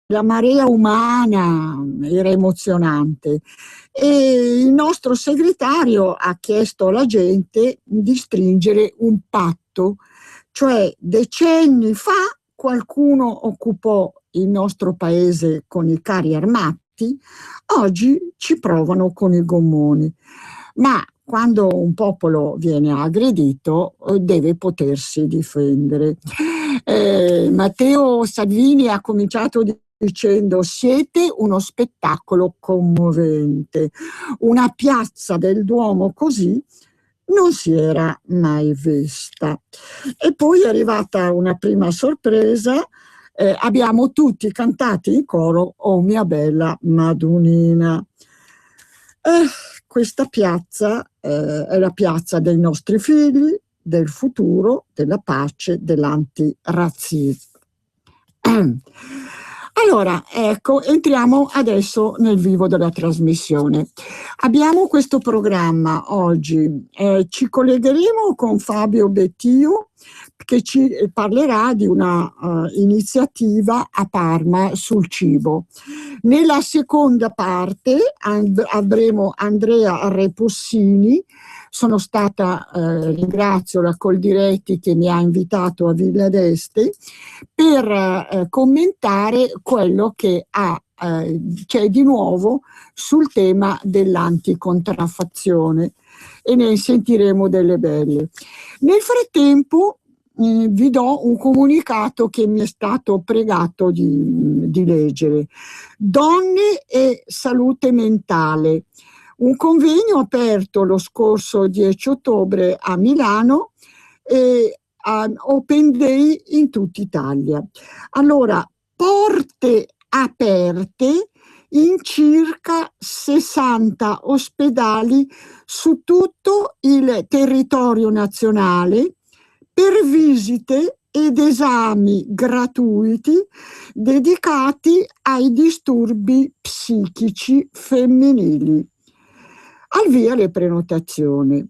la marea umana era emozionante e il nostro segretario ha chiesto alla gente di stringere un patto, cioè decenni fa qualcuno occupò il nostro paese con i carri armati, oggi ci provano con i gommoni. Ma quando un popolo viene aggredito deve potersi difendere. Matteo Salvini ha cominciato dicendo: siete uno spettacolo commovente. Una piazza del Duomo così non si era mai vista. E poi è arrivata una prima sorpresa. Abbiamo tutti cantato in coro "Oh mia bella Madunina". Questa piazza è la piazza dei nostri figli, del futuro, della pace, dell'antirazzismo. Allora, ecco, entriamo adesso nel vivo della trasmissione. Abbiamo questo programma oggi, ci collegheremo con Fabio Bettio che ci parlerà di una iniziativa a Parma sul cibo. Nella seconda parte avremo Andrea Repossini. Sono stata, ringrazio la Coldiretti che mi ha invitato a Villa d'Este per commentare quello che c'è di nuovo sul tema dell'anticontraffazione e ne sentiremo delle belle. Nel frattempo vi do un comunicato che mi è stato pregato di leggere. Donne e salute mentale. Un convegno aperto lo scorso 10 ottobre a Milano e a Open Day in tutta Italia. Allora, porte aperte in circa 60 ospedali su tutto il territorio nazionale per visite ed esami gratuiti dedicati ai disturbi psichici femminili. Al via le prenotazioni.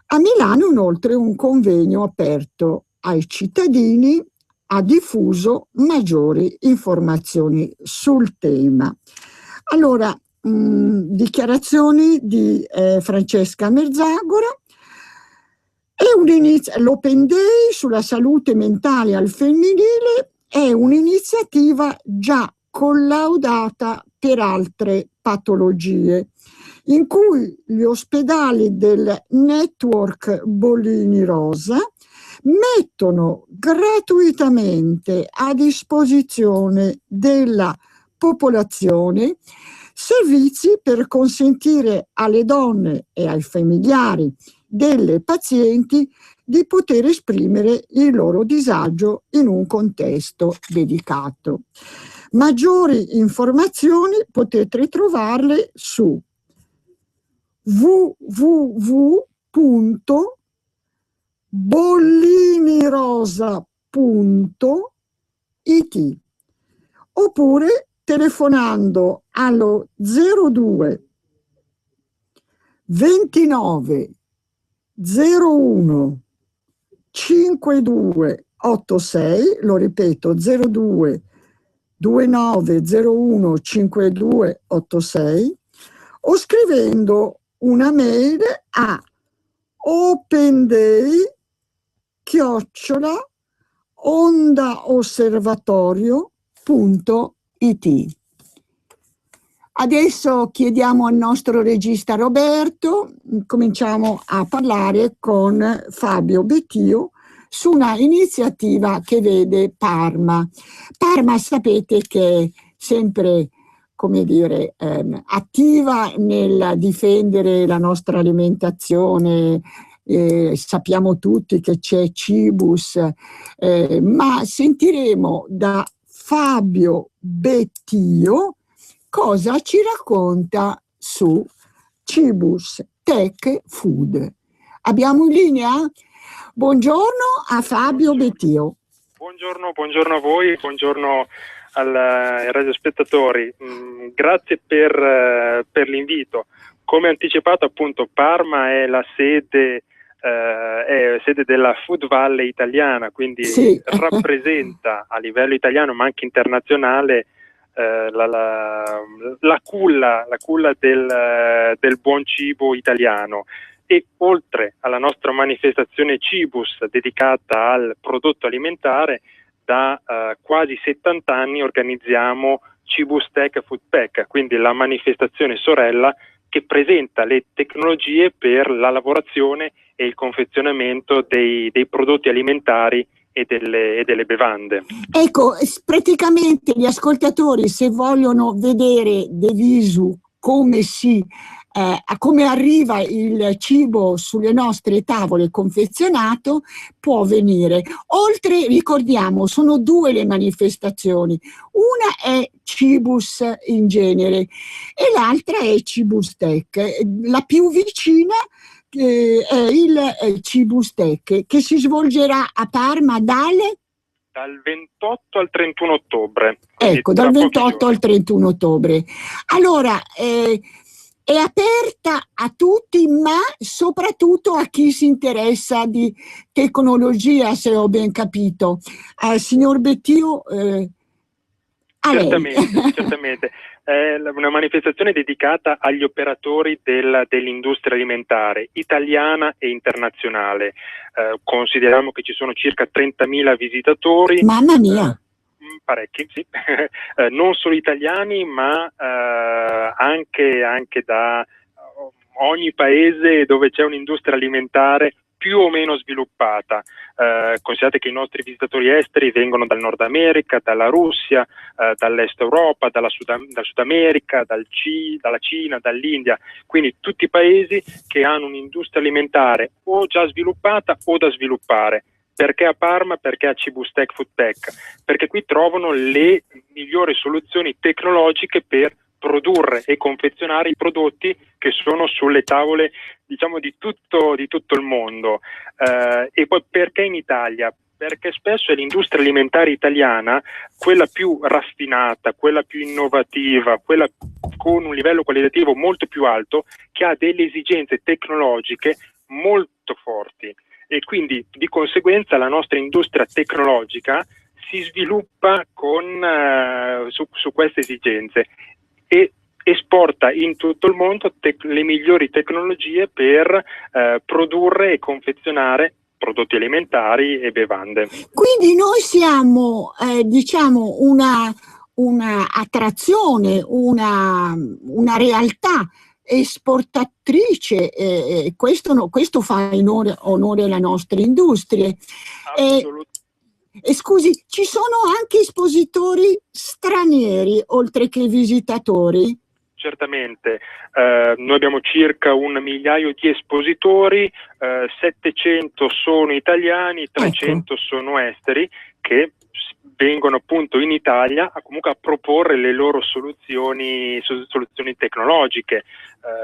A Milano inoltre un convegno aperto ai cittadini ha diffuso maggiori informazioni sul tema. Allora, dichiarazioni di Francesca Merzagora. L'Open Day sulla salute mentale al femminile è un'iniziativa già collaudata per altre patologie, in cui gli ospedali del network Bollini Rosa mettono gratuitamente a disposizione della popolazione servizi per consentire alle donne e ai familiari delle pazienti di poter esprimere il loro disagio in un contesto dedicato. Maggiori informazioni potete trovarle su www.bollinirosa.it oppure telefonando allo 02 29 01 5286, lo ripeto 02 29 01 5286, o scrivendo una mail a openday@ondaosservatorio.it. Adesso chiediamo al nostro regista Roberto, cominciamo a parlare con Fabio Bettio su una iniziativa che vede Parma. Parma sapete che è sempre, come dire, attiva nel difendere la nostra alimentazione. Sappiamo tutti che c'è Cibus, ma sentiremo da Fabio Bettio cosa ci racconta su Cibus Tech Food. Abbiamo in linea? Buongiorno a Fabio Bettio. Buongiorno a voi, buongiorno ai radiospettatori. Grazie per l'invito. Come anticipato, appunto, Parma è la sede della Food Valley italiana, quindi sì, rappresenta a livello italiano ma anche internazionale la culla del buon cibo italiano. E oltre alla nostra manifestazione Cibus dedicata al prodotto alimentare, da quasi 70 anni organizziamo Cibus Tech Food Pack, quindi la manifestazione sorella che presenta le tecnologie per la lavorazione e il confezionamento dei prodotti alimentari e delle bevande. Ecco, praticamente gli ascoltatori, se vogliono vedere de visu come arriva il cibo sulle nostre tavole confezionato, può venire. Oltre, ricordiamo, sono due le manifestazioni. Una è Cibus in genere e l'altra è Cibus Tech. La più vicina è il Cibus Tech, che si svolgerà a Parma dal 28 al 31 ottobre. Ecco, dal 28 al 31 ottobre. Allora, è aperta a tutti, ma soprattutto a chi si interessa di tecnologia, se ho ben capito. Signor Bettio, a lei. Certamente. È una manifestazione dedicata agli operatori dell'industria alimentare italiana e internazionale. Consideriamo che ci sono circa 30.000 visitatori. Mamma mia! Parecchi, sì. Non solo italiani, ma anche da ogni paese dove c'è un'industria alimentare più o meno sviluppata. Considerate che i nostri visitatori esteri vengono dal Nord America, dalla Russia, dall'Est Europa, dal Sud America, dalla Cina, dall'India, quindi tutti i paesi che hanno un'industria alimentare o già sviluppata o da sviluppare. Perché a Parma? Perché a Cibus Tech Food Pack? Perché qui trovano le migliori soluzioni tecnologiche per produrre e confezionare i prodotti che sono sulle tavole, diciamo, di tutto il mondo. E poi perché in Italia? Perché spesso è l'industria alimentare italiana quella più raffinata, quella più innovativa, quella con un livello qualitativo molto più alto, che ha delle esigenze tecnologiche molto forti. E quindi di conseguenza la nostra industria tecnologica si sviluppa su queste esigenze e esporta in tutto il mondo le migliori tecnologie per produrre e confezionare prodotti alimentari e bevande. Quindi noi siamo, diciamo, una attrazione, una realtà esportatrice, questo fa onore alle nostre industrie. Scusi, ci sono anche espositori stranieri oltre che visitatori? Certamente, noi abbiamo circa 1.000.000 di espositori, 700 sono italiani, 300 sono esteri, che vengono appunto in Italia a proporre le loro soluzioni tecnologiche,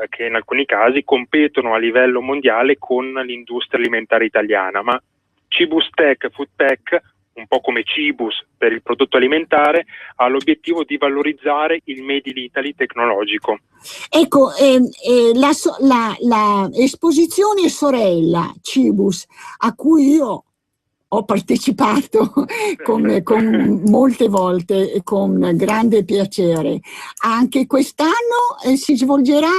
che in alcuni casi competono a livello mondiale con l'industria alimentare italiana. Ma Cibus Tech Food Pack, un po' come Cibus per il prodotto alimentare, ha l'obiettivo di valorizzare il Made in Italy tecnologico. Ecco, la esposizione sorella Cibus, a cui io ho partecipato con molte volte e con grande piacere, anche quest'anno si svolgerà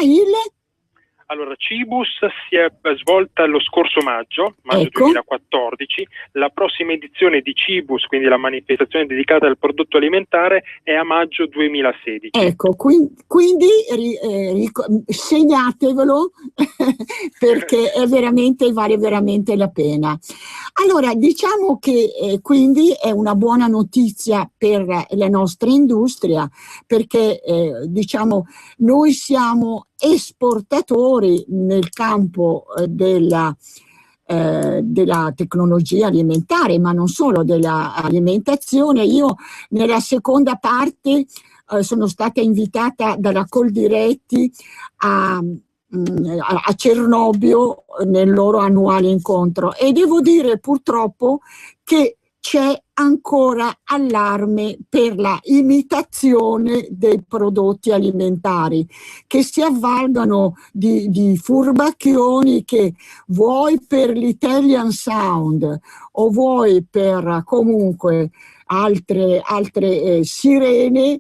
Allora, Cibus si è svolta lo scorso maggio 2014, la prossima edizione di Cibus, quindi la manifestazione dedicata al prodotto alimentare, è a maggio 2016. Ecco, quindi segnatevelo perché vale veramente la pena. Allora, diciamo che quindi è una buona notizia per la nostra industria, perché diciamo noi siamo esportatori nel campo della tecnologia alimentare, ma non solo, dell'alimentazione. Io nella seconda parte sono stata invitata dalla Coldiretti a Cernobbio nel loro annuale incontro e devo dire purtroppo che c'è ancora allarme per la imitazione dei prodotti alimentari, che si avvalgano di furbacchioni che vuoi per l'Italian Sound o vuoi per comunque altre sirene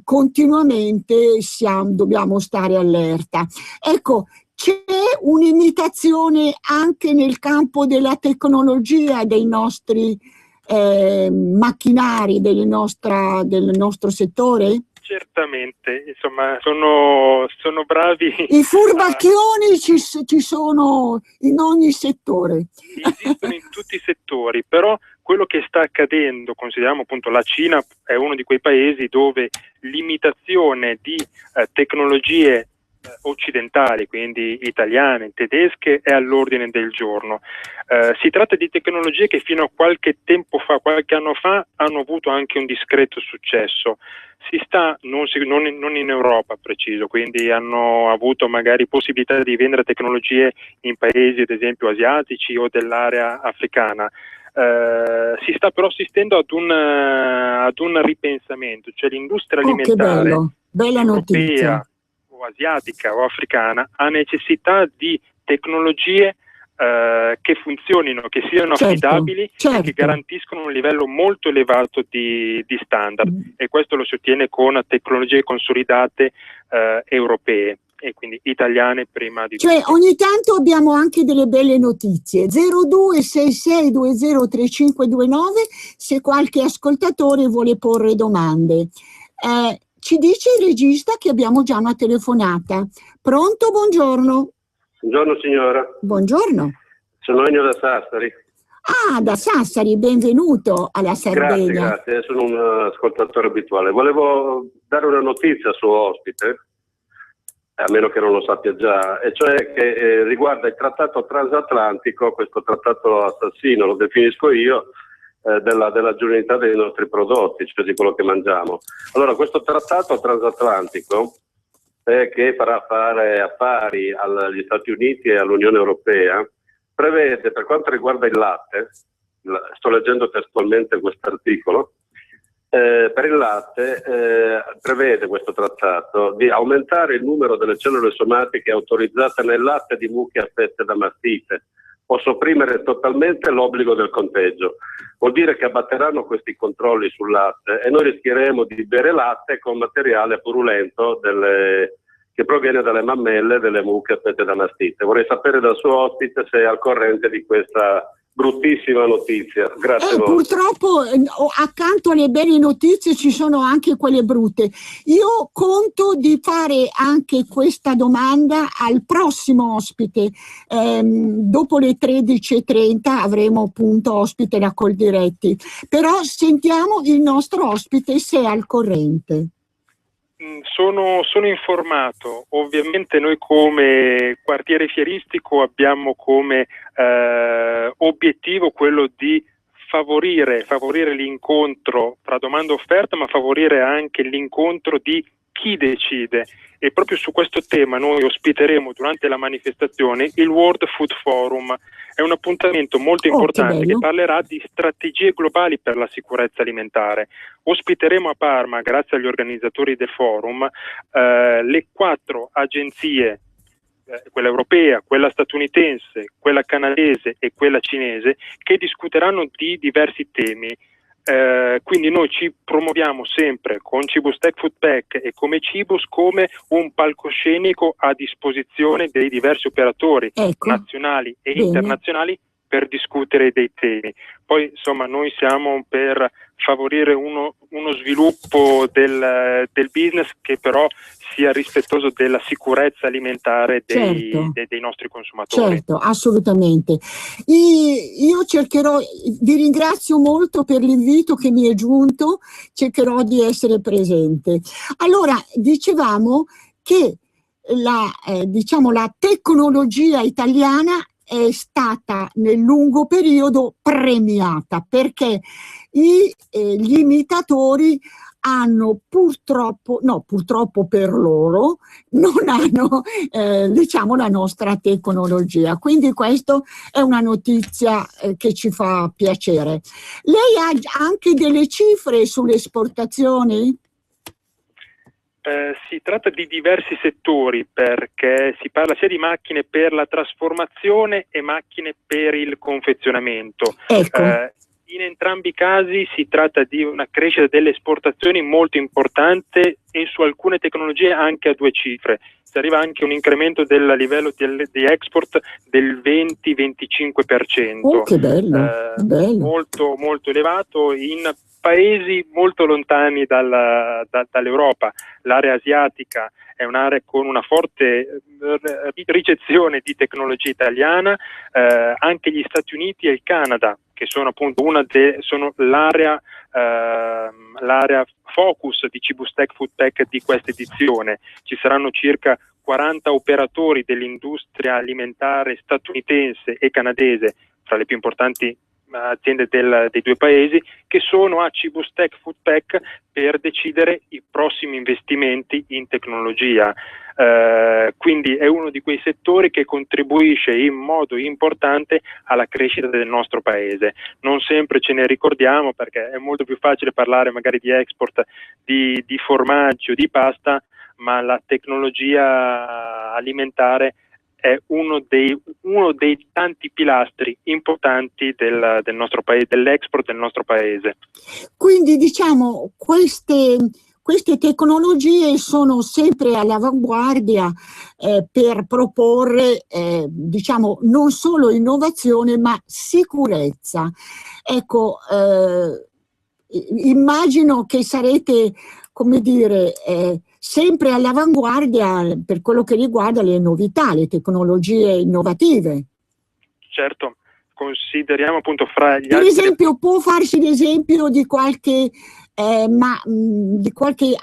continuamente dobbiamo stare allerta. Ecco, c'è un'imitazione anche nel campo della tecnologia, dei nostri macchinari, del nostro settore? Certamente, insomma, sono bravi. I furbacchioni ci sono in ogni settore. Esistono in tutti i settori, però quello che sta accadendo, consideriamo appunto la Cina è uno di quei paesi dove l'imitazione di tecnologie occidentali, quindi italiane, tedesche, è all'ordine del giorno. Si tratta di tecnologie che fino a qualche tempo fa, qualche anno fa, hanno avuto anche un discreto successo. Non in Europa preciso, quindi hanno avuto magari possibilità di vendere tecnologie in paesi ad esempio asiatici o dell'area africana. Si sta però assistendo ad un ripensamento, cioè l'industria alimentare bella europea notizia. o asiatica o africana ha necessità di tecnologie che funzionino, che siano affidabili e che garantiscono un livello molto elevato di standard, e questo lo si ottiene con tecnologie consolidate europee e quindi italiane prima di tutto. Cioè ogni tanto abbiamo anche delle belle notizie. 0266203529 se qualche ascoltatore vuole porre domande. Ci dice il regista che abbiamo già una telefonata. Pronto? Buongiorno. Buongiorno signora. Buongiorno. Sono Ennio da Sassari. Ah, da Sassari, benvenuto alla Sardegna. Grazie, sono un ascoltatore abituale. Volevo dare una notizia al suo ospite, a meno che non lo sappia già, e cioè che riguarda il trattato transatlantico, questo trattato assassino, lo definisco io, della giornalità dei nostri prodotti, cioè di quello che mangiamo. Allora, questo trattato transatlantico che farà fare affari agli Stati Uniti e all'Unione Europea, prevede, per quanto riguarda il latte, sto leggendo testualmente quest'articolo, per il latte prevede questo trattato di aumentare il numero delle cellule somatiche autorizzate nel latte di mucche affette da mastite o sopprimere totalmente l'obbligo del conteggio. Vuol dire che abbatteranno questi controlli sul latte e noi rischieremo di bere latte con materiale purulento che proviene dalle mammelle delle mucche affette da mastite. Vorrei sapere dal suo ospite se è al corrente di questa bruttissima notizia. Grazie. Purtroppo accanto alle belle notizie ci sono anche quelle brutte. Io conto di fare anche questa domanda al prossimo ospite. Dopo le 13:30 avremo appunto ospite da Coldiretti. Però sentiamo il nostro ospite se è al corrente. Sono informato. Ovviamente noi come quartiere fieristico abbiamo come obiettivo quello di favorire l'incontro tra domanda e offerta, ma favorire anche l'incontro di chi decide, e proprio su questo tema noi ospiteremo durante la manifestazione il World Food Forum. È un appuntamento molto importante che parlerà di strategie globali per la sicurezza alimentare. Ospiteremo a Parma, grazie agli organizzatori del forum, le 4 agenzie, quella europea, quella statunitense, quella canadese e quella cinese, che discuteranno di diversi temi. Quindi noi ci promuoviamo sempre con Cibus Tech Food Pack e come Cibus come un palcoscenico a disposizione dei diversi operatori nazionali e internazionali per discutere dei temi. Poi insomma noi siamo per favorire uno sviluppo del business che però sia rispettoso della sicurezza alimentare dei nostri consumatori. Certo, assolutamente. Io vi ringrazio molto per l'invito che mi è giunto, cercherò di essere presente. Allora, dicevamo che la tecnologia italiana è stata nel lungo periodo premiata perché gli imitatori hanno purtroppo per loro, non hanno la nostra tecnologia. Quindi questa è una notizia che ci fa piacere. Lei ha anche delle cifre sulle esportazioni? Si tratta di diversi settori, perché si parla sia di macchine per la trasformazione e macchine per il confezionamento. In entrambi i casi si tratta di una crescita delle esportazioni molto importante e su alcune tecnologie anche a 2 cifre. Si arriva anche a un incremento del livello di export del 20-25%. Oh, che bello, bello. Molto, molto elevato in paesi molto lontani dall'Europa. L'area asiatica è un'area con una forte ricezione di tecnologia italiana, anche gli Stati Uniti e il Canada, che sono appunto sono l'area focus di Cibus-Tec Foodtech di questa edizione. Ci saranno circa 40 operatori dell'industria alimentare statunitense e canadese, fra le più importanti aziende dei 2 paesi, che sono a Cibus-Tec Foodtech per decidere i prossimi investimenti in tecnologia. Quindi è uno di quei settori che contribuisce in modo importante alla crescita del nostro paese. Non sempre ce ne ricordiamo, perché è molto più facile parlare magari di export di formaggio, di pasta, ma la tecnologia alimentare è uno dei tanti pilastri importanti del nostro paese, dell'export del nostro paese. Quindi diciamo queste tecnologie sono sempre all'avanguardia per proporre diciamo non solo innovazione ma sicurezza. Ecco, immagino che sarete, come dire, sempre all'avanguardia per quello che riguarda le novità, le tecnologie innovative. Certo, consideriamo appunto fra gli per altri... esempio, può farsi l'esempio di qualche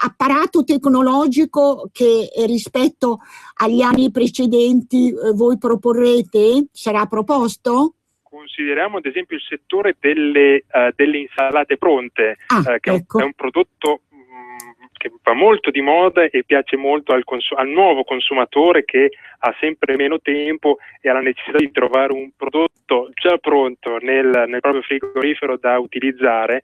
apparato tecnologico che rispetto agli anni precedenti voi proporrete? Sarà proposto? Consideriamo ad esempio il settore delle insalate pronte, che ecco. è un prodotto che va molto di moda e piace molto al nuovo consumatore che ha sempre meno tempo e ha la necessità di trovare un prodotto già pronto nel proprio frigorifero da utilizzare.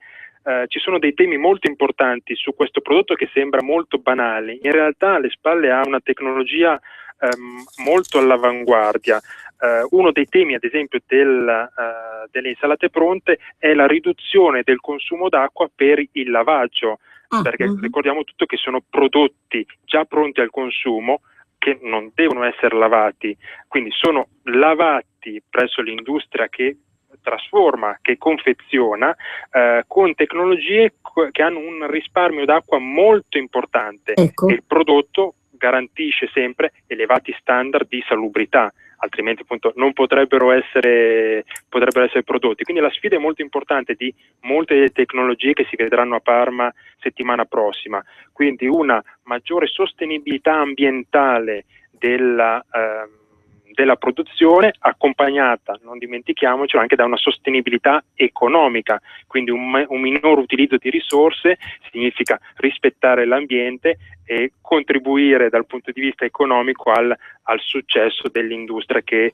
Ci sono dei temi molto importanti su questo prodotto che sembra molto banale. In realtà alle spalle ha una tecnologia molto all'avanguardia. Uno dei temi, ad esempio, delle insalate pronte è la riduzione del consumo d'acqua per il lavaggio, perché ricordiamo tutto che sono prodotti già pronti al consumo che non devono essere lavati, quindi sono lavati presso l'industria che trasforma, che confeziona, con tecnologie che hanno un risparmio d'acqua molto importante. Ecco. E il prodotto garantisce sempre elevati standard di salubrità, altrimenti appunto non potrebbero essere prodotti. Quindi la sfida è molto importante di molte tecnologie che si vedranno a Parma settimana prossima, quindi una maggiore sostenibilità ambientale della produzione, accompagnata, non dimentichiamocelo, anche da una sostenibilità economica, quindi un minor utilizzo di risorse significa rispettare l'ambiente e contribuire dal punto di vista economico al successo dell'industria che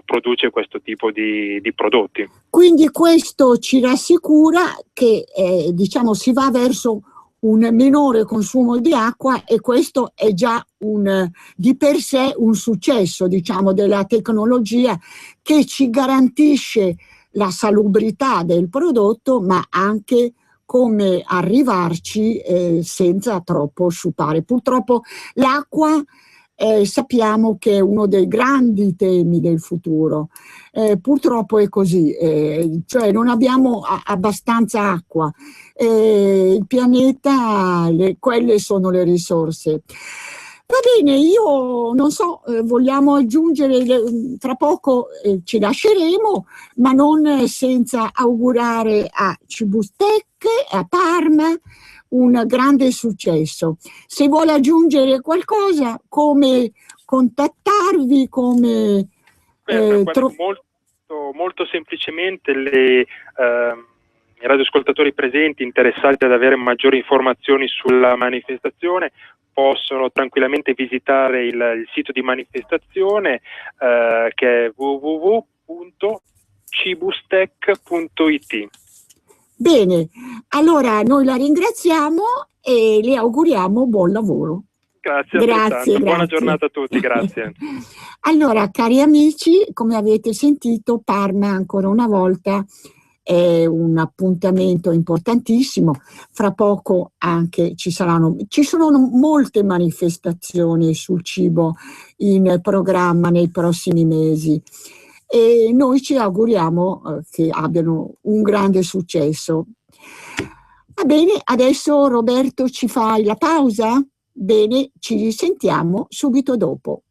produce questo tipo di prodotti. Quindi questo ci rassicura che diciamo si va verso un minore consumo di acqua e questo è già di per sé un successo, diciamo, della tecnologia che ci garantisce la salubrità del prodotto ma anche come arrivarci senza troppo sciupare. Purtroppo l'acqua sappiamo che è uno dei grandi temi del futuro. Purtroppo è così, cioè non abbiamo abbastanza acqua. Il pianeta, quelle sono le risorse. Va bene, io non so, vogliamo aggiungere, tra poco ci lasceremo, ma non senza augurare a Cibus-Tec, a Parma, un grande successo. Se vuole aggiungere qualcosa, come contattarvi, come... molto semplicemente i radioascoltatori presenti interessati ad avere maggiori informazioni sulla manifestazione possono tranquillamente visitare il sito di manifestazione che è www.cibustec.it. Bene, allora noi la ringraziamo e le auguriamo buon lavoro. Grazie Grazie, altrettanto. Buona grazie. giornata a tutti, grazie. Allora, cari amici, come avete sentito, Parma ancora una volta è un appuntamento importantissimo. Fra poco anche ci sono molte manifestazioni sul cibo in programma nei prossimi mesi e noi ci auguriamo che abbiano un grande successo. Va bene, adesso Roberto ci fai la pausa? Bene, ci risentiamo subito dopo.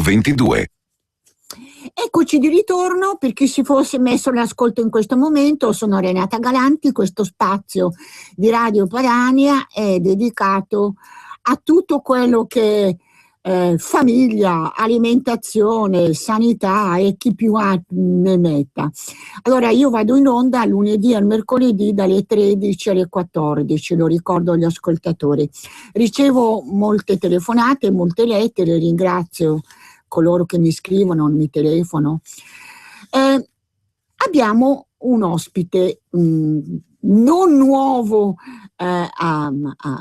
Ventidue. Eccoci di ritorno. Per chi si fosse messo all'ascolto in questo momento, sono Renata Galanti. Questo spazio di Radio Padania è dedicato a tutto quello che famiglia, alimentazione, sanità e chi più ha ne metta. Allora, io vado in onda lunedì al mercoledì dalle 13 alle 14, lo ricordo agli ascoltatori. Ricevo molte telefonate, molte lettere, ringrazio coloro che mi scrivono, mi telefonano. Abbiamo un ospite non nuovo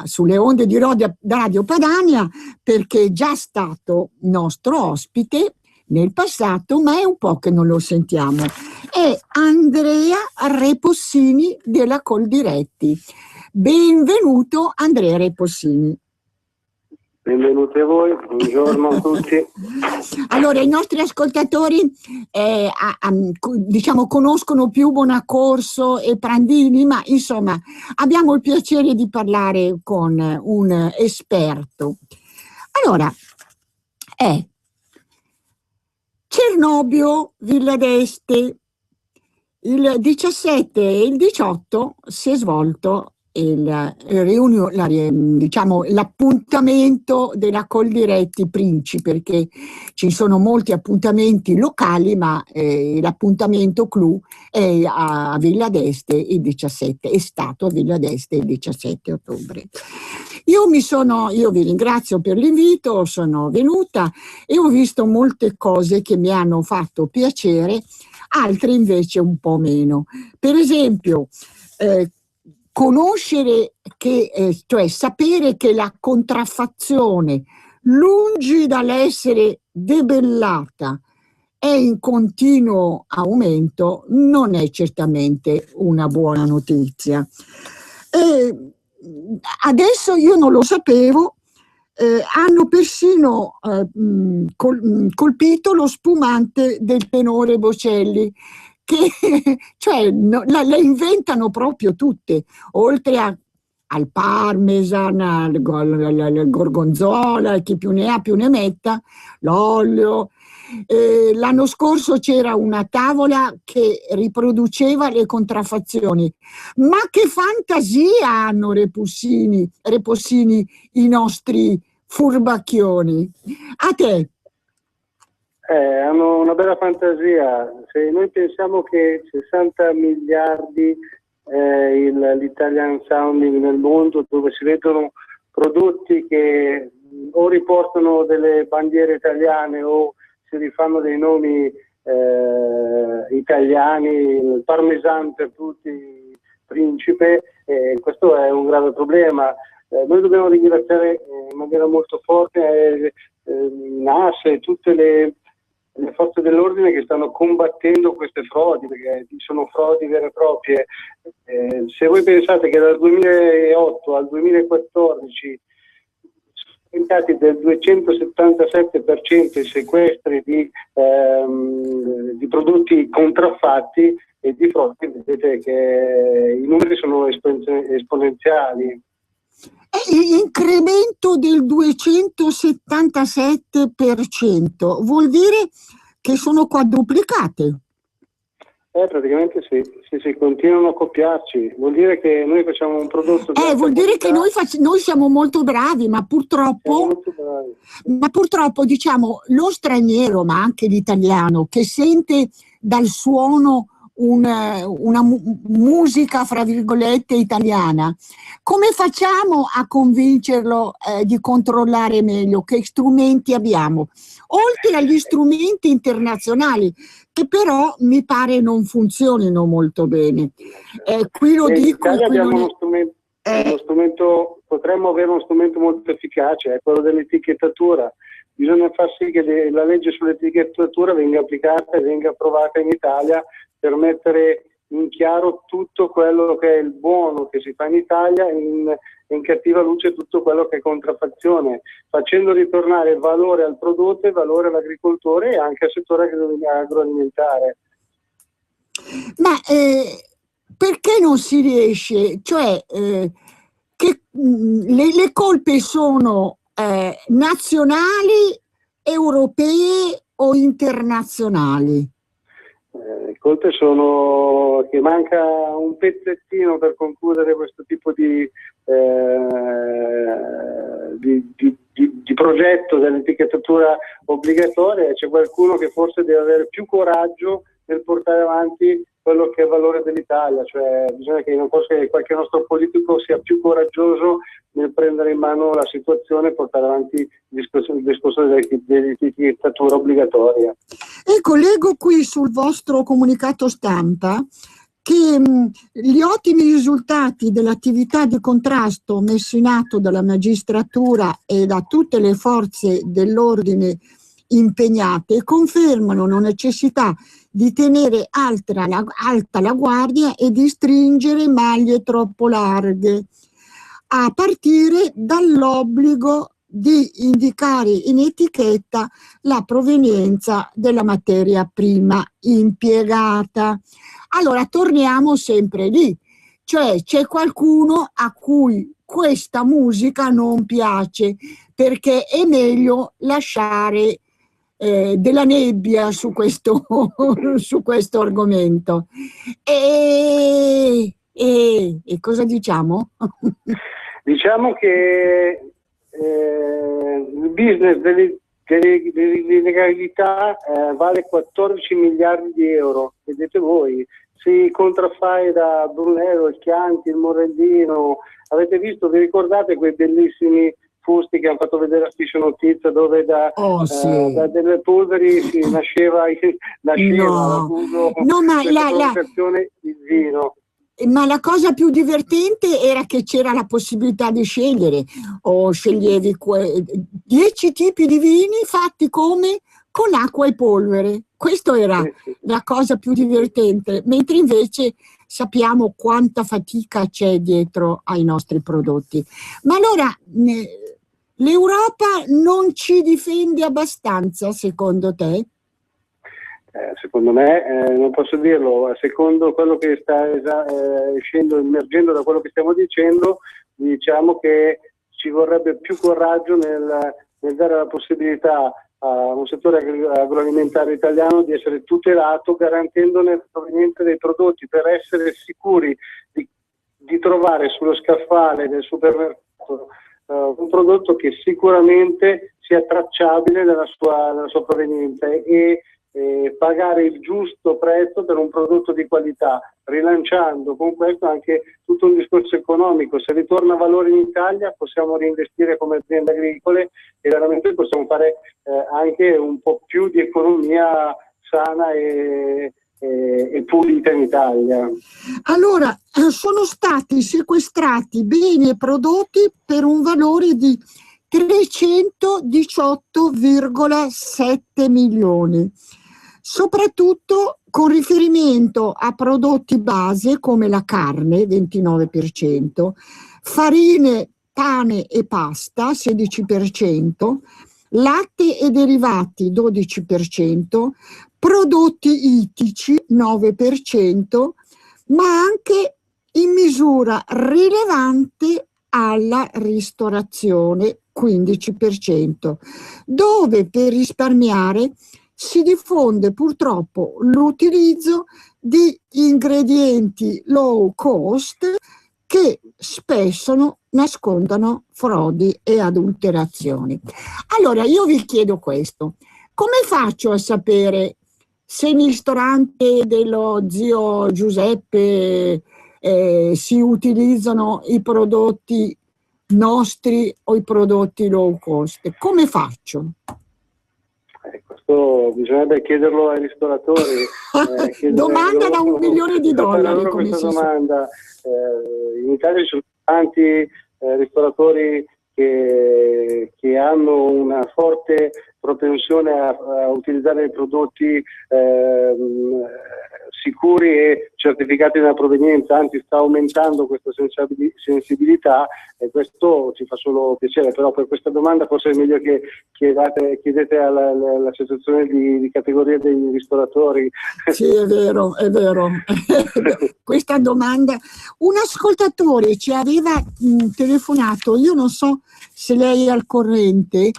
sulle onde di Radio Padania, perché è già stato nostro ospite nel passato, ma è un po' che non lo sentiamo. È Andrea Repossini della Coldiretti. Benvenuto Andrea Repossini. Benvenuti a voi, buongiorno a tutti. Allora, i nostri ascoltatori diciamo conoscono più Bonaccorso e Prandini, ma insomma abbiamo il piacere di parlare con un esperto. Allora, Cernobbio, Villa d'Este, il 17 e il 18 si è svolto l'appuntamento della Coldiretti Princi, perché ci sono molti appuntamenti locali, ma l'appuntamento clou è a Villa d'Este il 17, è stato a Villa d'Este il 17 ottobre. Io vi ringrazio per l'invito, sono venuta e ho visto molte cose che mi hanno fatto piacere, altre invece un po' meno. Per esempio, conoscere cioè sapere che la contraffazione, lungi dall'essere debellata, è in continuo aumento, non è certamente una buona notizia. Adesso io non lo sapevo, hanno persino colpito lo spumante del tenore Bocelli, che cioè le inventano proprio tutte, oltre al parmesan, al gorgonzola, chi più ne ha più ne metta, l'olio. L'anno scorso c'era una tavola che riproduceva le contraffazioni. Ma che fantasia hanno Repossini, i nostri furbacchioni. A te. Hanno una bella fantasia. Se noi pensiamo che 60 miliardi l'Italian Sounding nel mondo, dove si vedono prodotti che o riportano delle bandiere italiane o si rifanno dei nomi italiani, il parmesan per tutti, principe, questo è un grave problema. Noi dobbiamo ringraziare in maniera molto forte NAS e tutte le forze dell'ordine che stanno combattendo queste frodi, perché sono frodi vere e proprie. Se voi pensate che dal 2008 al 2014 sono aumentati del 277% i sequestri di prodotti contraffatti e di frodi, vedete che i numeri sono esponenziali. Incremento del 277%, vuol dire che sono quadruplicate? Praticamente sì, continuano a copiarci, vuol dire che noi facciamo un prodotto... vuol dire che noi siamo molto bravi, ma purtroppo, diciamo, lo straniero, ma anche l'italiano, che sente dal suono una musica fra virgolette italiana, come facciamo a convincerlo di controllare meglio? Che strumenti abbiamo? Oltre agli strumenti internazionali, che però mi pare non funzionino molto bene. Qui lo dico. Abbiamo uno strumento, potremmo avere uno strumento molto efficace, è quello dell'etichettatura. Bisogna far sì che la legge sull'etichettatura venga applicata e venga approvata in Italia per mettere in chiaro tutto quello che è il buono che si fa in Italia e in cattiva luce tutto quello che è contraffazione, facendo ritornare il valore al prodotto, il valore all'agricoltore e anche al settore agroalimentare. Ma perché non si riesce? Cioè, che le colpe sono nazionali, europee o internazionali? Colpe sono che manca un pezzettino per concludere questo tipo di progetto dell'etichettatura obbligatoria, e c'è qualcuno che forse deve avere più coraggio nel portare avanti quello che è il valore dell'Italia, cioè bisogna che qualche nostro politico sia più coraggioso nel prendere in mano la situazione e portare avanti il discorso dell'etichettatura obbligatoria. Ecco, leggo qui sul vostro comunicato stampa che gli ottimi risultati dell'attività di contrasto messi in atto dalla magistratura e da tutte le forze dell'ordine impegnate confermano la necessità di tenere alta la guardia e di stringere maglie troppo larghe, a partire dall'obbligo di indicare in etichetta la provenienza della materia prima impiegata. Allora torniamo sempre lì, cioè c'è qualcuno a cui questa musica non piace, perché è meglio lasciare della nebbia su questo argomento. E cosa diciamo? Diciamo che il business dell'illegalità vale 14 miliardi di euro, vedete voi, si contraffai da Brunello, il Chianti, il Morellino. Avete visto, vi ricordate quei bellissimi fusti che hanno fatto vedere a Striscia Notizia, dove da delle polveri nasceva no, ma il vino. Ma la cosa più divertente era che c'era la possibilità di scegliere, o sceglievi 10 tipi di vini fatti come con acqua e polvere. Questa era la cosa più divertente, mentre invece sappiamo quanta fatica c'è dietro ai nostri prodotti. Ma allora l'Europa non ci difende abbastanza, secondo te? Secondo me, non posso dirlo, secondo quello che sta emergendo da quello che stiamo dicendo, diciamo che ci vorrebbe più coraggio nel dare la possibilità a un settore agroalimentare italiano di essere tutelato, garantendone la provenienza dei prodotti, per essere sicuri di trovare sullo scaffale del supermercato un prodotto che sicuramente sia tracciabile nella sua provenienza, e pagare il giusto prezzo per un prodotto di qualità, rilanciando con questo anche tutto un discorso economico. Se ritorna valore in Italia possiamo reinvestire come aziende agricole e veramente possiamo fare anche un po' più di economia sana e pulita in Italia. Allora, sono stati sequestrati beni e prodotti per un valore di 318,7 milioni, soprattutto con riferimento a prodotti base come la carne, 29%, farine, pane e pasta, 16%, latte e derivati, 12%, prodotti ittici, 9%, ma anche in misura rilevante alla ristorazione, 15%, dove per risparmiare si diffonde purtroppo l'utilizzo di ingredienti low cost che spesso nascondono frodi e adulterazioni. Allora io vi chiedo questo: come faccio a sapere se nel ristorante dello zio Giuseppe si utilizzano i prodotti nostri o i prodotti low cost? Come faccio? Questo bisognerebbe chiederlo ai ristoratori. Domanda da $1 milione. Questa domanda. In Italia ci sono tanti ristoratori che hanno una forte propensione a utilizzare prodotti sicuri e certificati nella provenienza, anzi sta aumentando questa sensibilità, e questo ci fa solo piacere. Però per questa domanda forse è meglio che chiedete all'associazione di categoria dei ristoratori. Sì, è vero. Questa domanda, un ascoltatore ci aveva telefonato, io non so se lei è al corrente,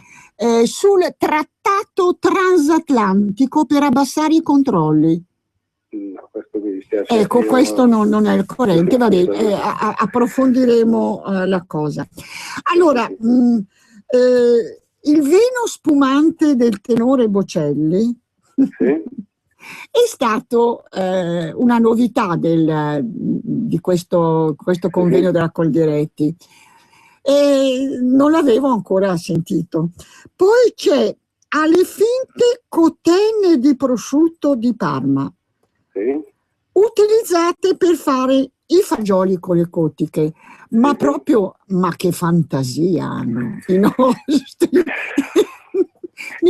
sul trattato transatlantico per abbassare i controlli. No, questo mi dispiace. Ecco, questo non è il corrente, va bene, approfondiremo la cosa. Allora, il vino spumante del tenore Bocelli Sì. è stato una novità di questo convegno della Coldiretti e non l'avevo ancora sentito. Poi c'è alle finte cotenne di prosciutto di Parma, Sì. utilizzate per fare i fagioli con le cotiche, ma proprio, ma che fantasia hanno i nostri.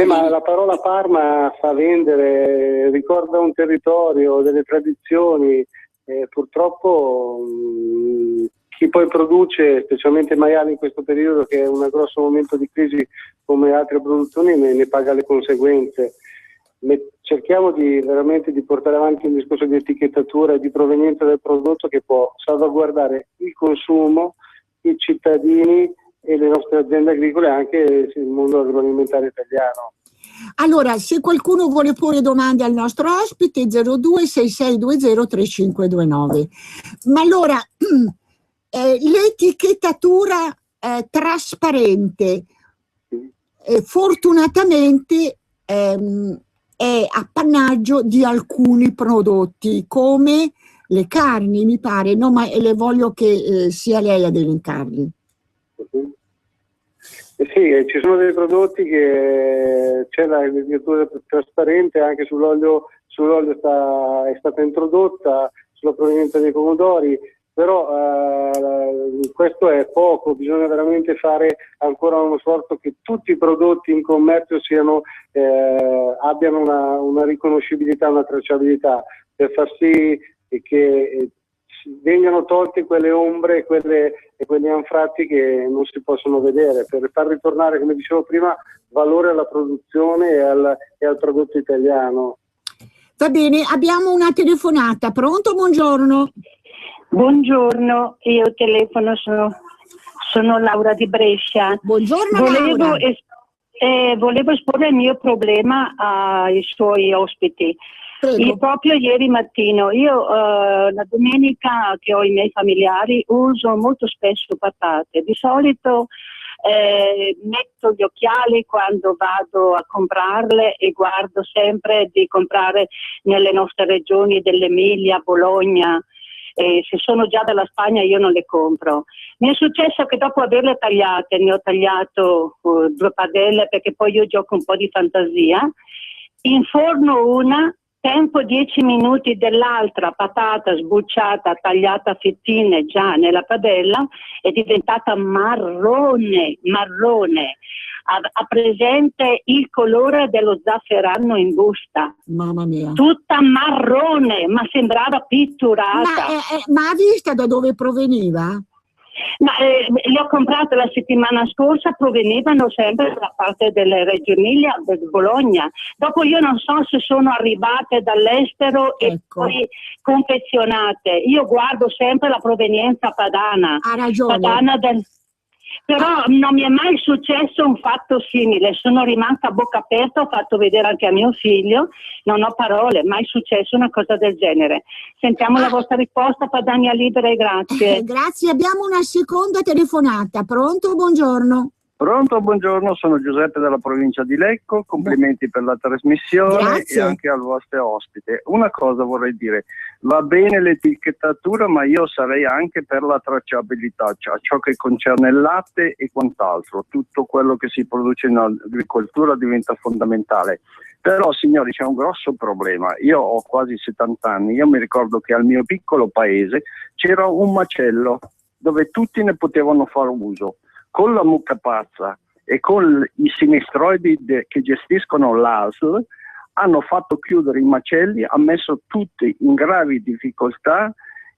Ma la parola Parma fa vendere, ricorda un territorio, delle tradizioni, purtroppo chi poi produce, specialmente maiali in questo periodo che è un grosso momento di crisi come altre produzioni, ne paga le conseguenze. Cerchiamo veramente di portare avanti un discorso di etichettatura e di provenienza del prodotto che può salvaguardare il consumo, i cittadini e le nostre aziende agricole e anche il mondo agroalimentare italiano. Allora, se qualcuno vuole porre domande al nostro ospite, 0266203529. Ma allora, l'etichettatura trasparente, fortunatamente, è appannaggio di alcuni prodotti, come le carni, mi pare, no? Ma le voglio che sia lei ad elencarli. Sì, ci sono dei prodotti che c'è la etichettatura trasparente, anche sull'olio è stata introdotta, sulla provenienza dei pomodori, però questo è poco, bisogna veramente fare ancora uno sforzo che tutti i prodotti in commercio abbiano una riconoscibilità, una tracciabilità, per far sì che vengano tolte quelle ombre e quegli anfratti che non si possono vedere, per far ritornare, come dicevo prima, valore alla produzione e al prodotto italiano. Va bene, abbiamo una telefonata. Pronto? Buongiorno. Buongiorno, io telefono, sono Laura di Brescia. Buongiorno Laura. Volevo esporre il mio problema ai suoi ospiti. Proprio ieri mattino, io la domenica che ho i miei familiari uso molto spesso patate. Di solito metto gli occhiali quando vado a comprarle e guardo sempre di comprare nelle nostre regioni dell'Emilia, Bologna. Se sono già dalla Spagna io non le compro. Mi è successo che dopo averle tagliate, ne ho tagliato 2 padelle perché poi io gioco un po' di fantasia, inforno una, tempo 10 minuti dell'altra patata sbucciata, tagliata a fettine già nella padella, è diventata marrone. Ha presente il colore dello zafferano in busta. Mamma mia. Tutta marrone, ma sembrava pitturata. Ma ha visto da dove proveniva? Le ho comprate la settimana scorsa, provenivano sempre da parte delle Reggio Emilia, del Bologna. Dopo io non so se sono arrivate dall'estero e poi confezionate. Io guardo sempre la provenienza padana. Ha ragione. Però non mi è mai successo un fatto simile, sono rimasta a bocca aperta, ho fatto vedere anche a mio figlio, non ho parole, mai successo una cosa del genere. Sentiamo la vostra risposta, Padania Libera, e grazie. Grazie, abbiamo una seconda telefonata. Pronto? Buongiorno. Pronto, buongiorno, sono Giuseppe dalla provincia di Lecco, complimenti per la trasmissione. Grazie. E anche al vostro ospite. Una cosa vorrei dire, va bene l'etichettatura, ma io sarei anche per la tracciabilità, cioè ciò che concerne il latte e quant'altro, tutto quello che si produce in agricoltura diventa fondamentale. Però signori, c'è un grosso problema, io ho quasi 70 anni, io mi ricordo che al mio piccolo paese c'era un macello dove tutti ne potevano fare uso. Con la mucca pazza e con i sinistroidi che gestiscono l'ASL hanno fatto chiudere i macelli, ha messo tutti in gravi difficoltà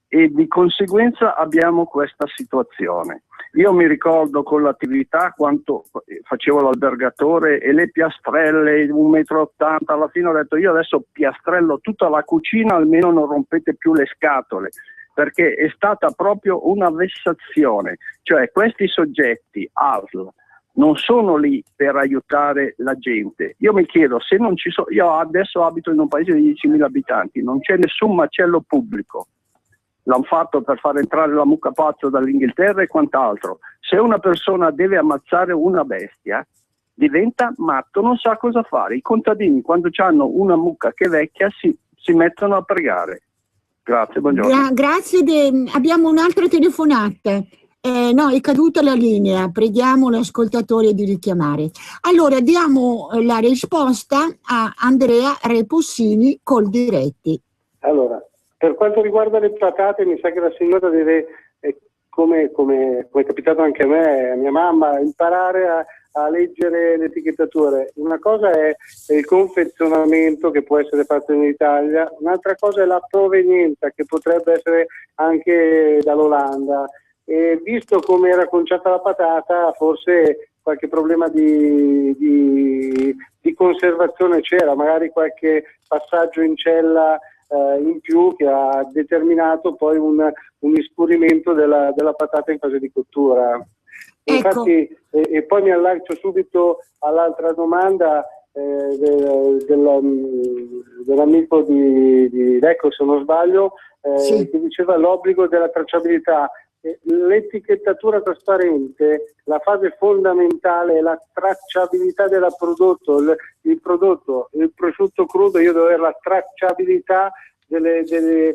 e di conseguenza abbiamo questa situazione. Io mi ricordo con l'attività quanto facevo l'albergatore e le piastrelle, 1,80 metri, alla fine ho detto io adesso piastrello tutta la cucina, almeno non rompete più le scatole, perché è stata proprio una vessazione, cioè questi soggetti, ASL, non sono lì per aiutare la gente. Io mi chiedo, se non ci sono, io adesso abito in un paese di 10.000 abitanti, non c'è nessun macello pubblico, l'hanno fatto per far entrare la mucca pazzo dall'Inghilterra e quant'altro. Se una persona deve ammazzare una bestia, diventa matto, non sa cosa fare. I contadini, quando hanno una mucca che è vecchia, si mettono a pregare. Grazie, buongiorno. Grazie, abbiamo un'altra telefonata. No, è caduta la linea, preghiamo l'ascoltatore di richiamare. Allora, diamo la risposta a Andrea Repossini Coldiretti. Allora, per quanto riguarda le patate, mi sa che la signora deve, come è capitato anche a me, a mia mamma, imparare a leggere le etichettature. Una cosa è il confezionamento che può essere fatto in Italia, un'altra cosa è la provenienza che potrebbe essere anche dall'Olanda. E visto come era conciata la patata, forse qualche problema di conservazione c'era, magari qualche passaggio in cella in più che ha determinato poi un iscurimento della patata in fase di cottura. Ecco. Infatti, e poi mi allaccio subito all'altra domanda dell'amico di Lecco, se non sbaglio, sì, che diceva l'obbligo della tracciabilità. L'etichettatura trasparente, la fase fondamentale è la tracciabilità del prodotto. Il prosciutto crudo, io devo avere la tracciabilità delle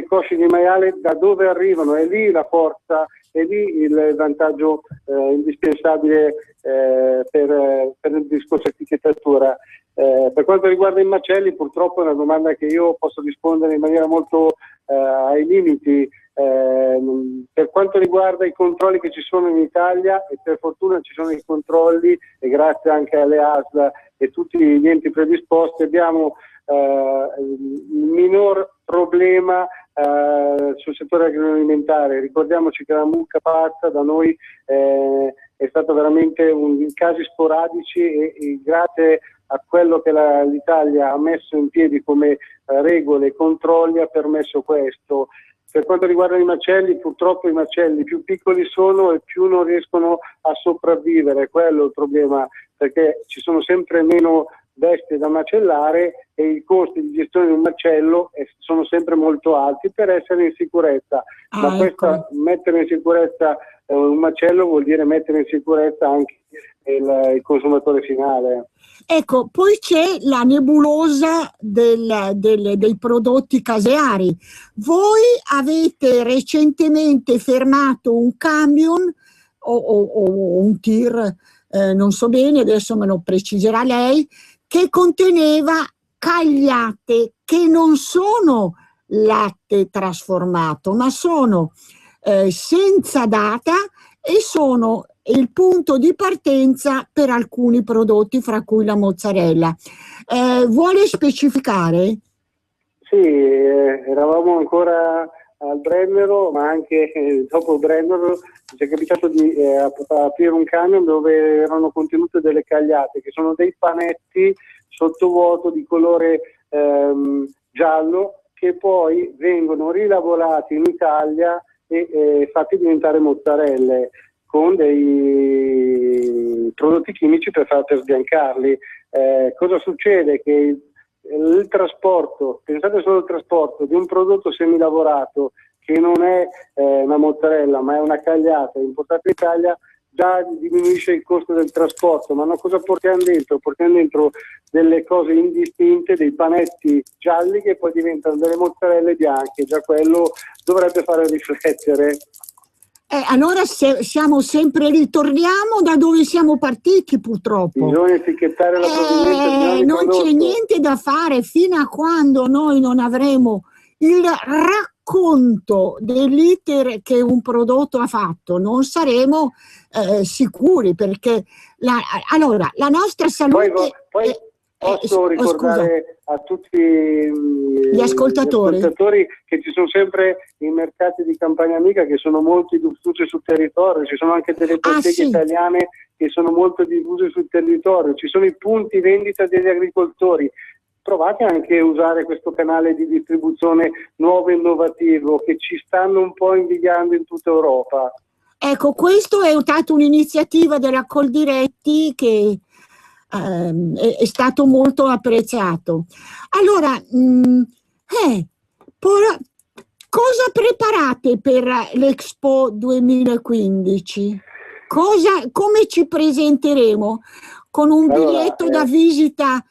cosce di maiale, da dove arrivano, è lì la forza, è lì il vantaggio indispensabile per il discorso etichettatura. Per quanto riguarda i macelli, purtroppo è una domanda che io posso rispondere in maniera molto ai limiti. Per quanto riguarda i controlli che ci sono in Italia, e per fortuna ci sono i controlli, e grazie anche alle ASL e tutti gli enti predisposti, abbiamo il minor problema sul settore agroalimentare. Ricordiamoci che la mucca pazza da noi è stato veramente casi sporadici e grazie a quello che l'Italia ha messo in piedi come regole e controlli ha permesso questo. Per quanto riguarda i macelli, purtroppo i macelli più piccoli sono e più non riescono a sopravvivere, quello è il problema, perché ci sono sempre meno bestie da macellare e i costi di gestione di un macello sono sempre molto alti per essere in sicurezza. Ma mettere in sicurezza un macello vuol dire mettere in sicurezza anche il consumatore finale. Ecco, poi c'è la nebulosa dei prodotti caseari. Voi avete recentemente fermato un camion o un tir, non so bene, adesso me lo preciserà lei, che conteneva cagliate che non sono latte trasformato, ma sono senza data e sono il punto di partenza per alcuni prodotti, fra cui la mozzarella. Vuole specificare? Sì, eravamo ancora al Brennero, ma anche dopo il Brennero ci è capitato di aprire un camion dove erano contenute delle cagliate, che sono dei panetti sottovuoto di colore giallo, che poi vengono rilavorati in Italia e fatti diventare mozzarelle con dei prodotti chimici per sbiancarli. Cosa succede? Che il trasporto, pensate solo al trasporto di un prodotto semilavorato che non è una mozzarella ma è una cagliata importata in Italia, già diminuisce il costo del trasporto. Ma cosa portiamo dentro? Portiamo dentro delle cose indistinte, dei panetti gialli che poi diventano delle mozzarelle bianche. Già quello dovrebbe fare riflettere. Allora ritorniamo da dove siamo partiti, purtroppo. Bisogna etichettare la provenienza. Non c'è niente da fare fino a quando noi non avremo il racconto dell'iter che un prodotto ha fatto. Non saremo sicuri, perché la nostra salute... Posso ricordare a tutti gli ascoltatori che ci sono sempre i mercati di campagna amica che sono molto diffusi sul territorio, ci sono anche delle botteghe italiane che sono molto diffuse sul territorio, ci sono i punti vendita degli agricoltori. Provate anche a usare questo canale di distribuzione nuovo e innovativo che ci stanno un po' invidiando in tutta Europa. Ecco, questo è stata un'iniziativa della Coldiretti che è stato molto apprezzato. Allora, cosa preparate per l'Expo 2015? Come ci presenteremo? Con un biglietto da visita,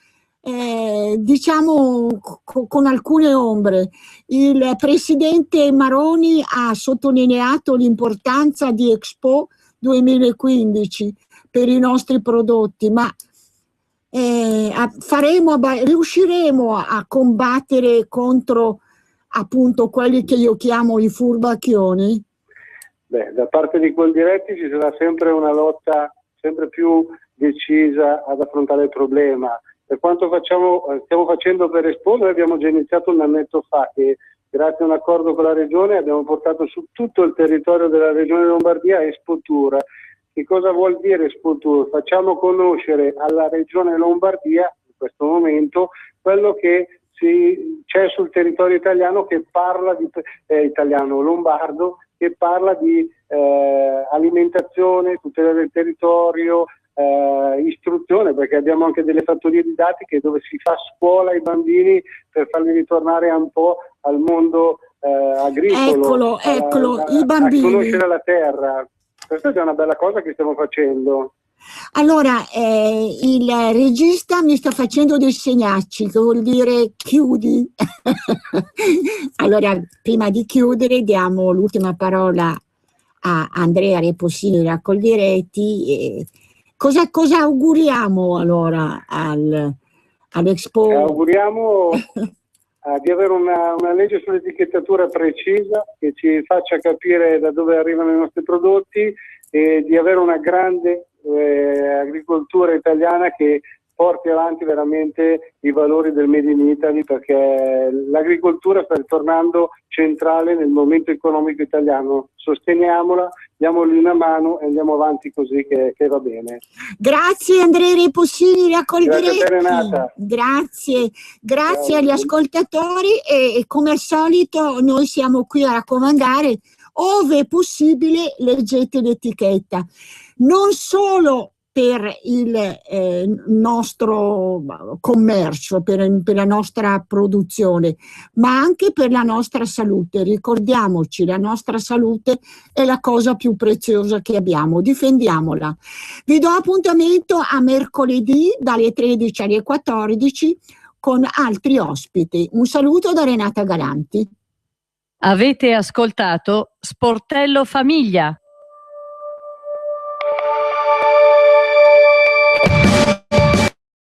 diciamo, con alcune ombre. Il presidente Maroni ha sottolineato l'importanza di Expo 2015 per i nostri prodotti, ma riusciremo a combattere contro appunto quelli che io chiamo i furbacchioni? Beh, da parte di Coldiretti ci sarà sempre una lotta sempre più decisa ad affrontare il problema. Per quanto stiamo facendo per Expo, noi abbiamo già iniziato un annetto fa che grazie a un accordo con la Regione abbiamo portato su tutto il territorio della Regione Lombardia Expo Tour. Che cosa vuol dire Expo Tour? Facciamo conoscere alla Regione Lombardia, in questo momento, quello che c'è sul territorio italiano che parla di italiano lombardo, che parla di alimentazione, tutela del territorio, istruzione, perché abbiamo anche delle fattorie didattiche dove si fa scuola ai bambini per farli ritornare un po' al mondo agricolo, eccolo, i bambini. A conoscere la terra. Questa è una bella cosa che stiamo facendo. Allora, il regista mi sta facendo dei segnacci, che vuol dire chiudi. Allora, prima di chiudere, diamo l'ultima parola a Andrea Repossini da Coldiretti. Cosa auguriamo allora all'Expo? Auguriamo di avere una legge sull'etichettatura precisa che ci faccia capire da dove arrivano i nostri prodotti e di avere una grande agricoltura italiana che porti avanti veramente i valori del Made in Italy, perché l'agricoltura sta ritornando centrale nel momento economico italiano. Sosteniamola, diamogli una mano e andiamo avanti così che va bene. Grazie Andrea Repossini da Coldiretti. Grazie Renata. Grazie agli ascoltatori e come al solito noi siamo qui a raccomandare, ove possibile leggete l'etichetta, non solo per il nostro commercio, per la nostra produzione, ma anche per la nostra salute. Ricordiamoci, la nostra salute è la cosa più preziosa che abbiamo, difendiamola. Vi do appuntamento a mercoledì dalle 13 alle 14 con altri ospiti. Un saluto da Renata Galanti. Avete ascoltato Sportello Famiglia.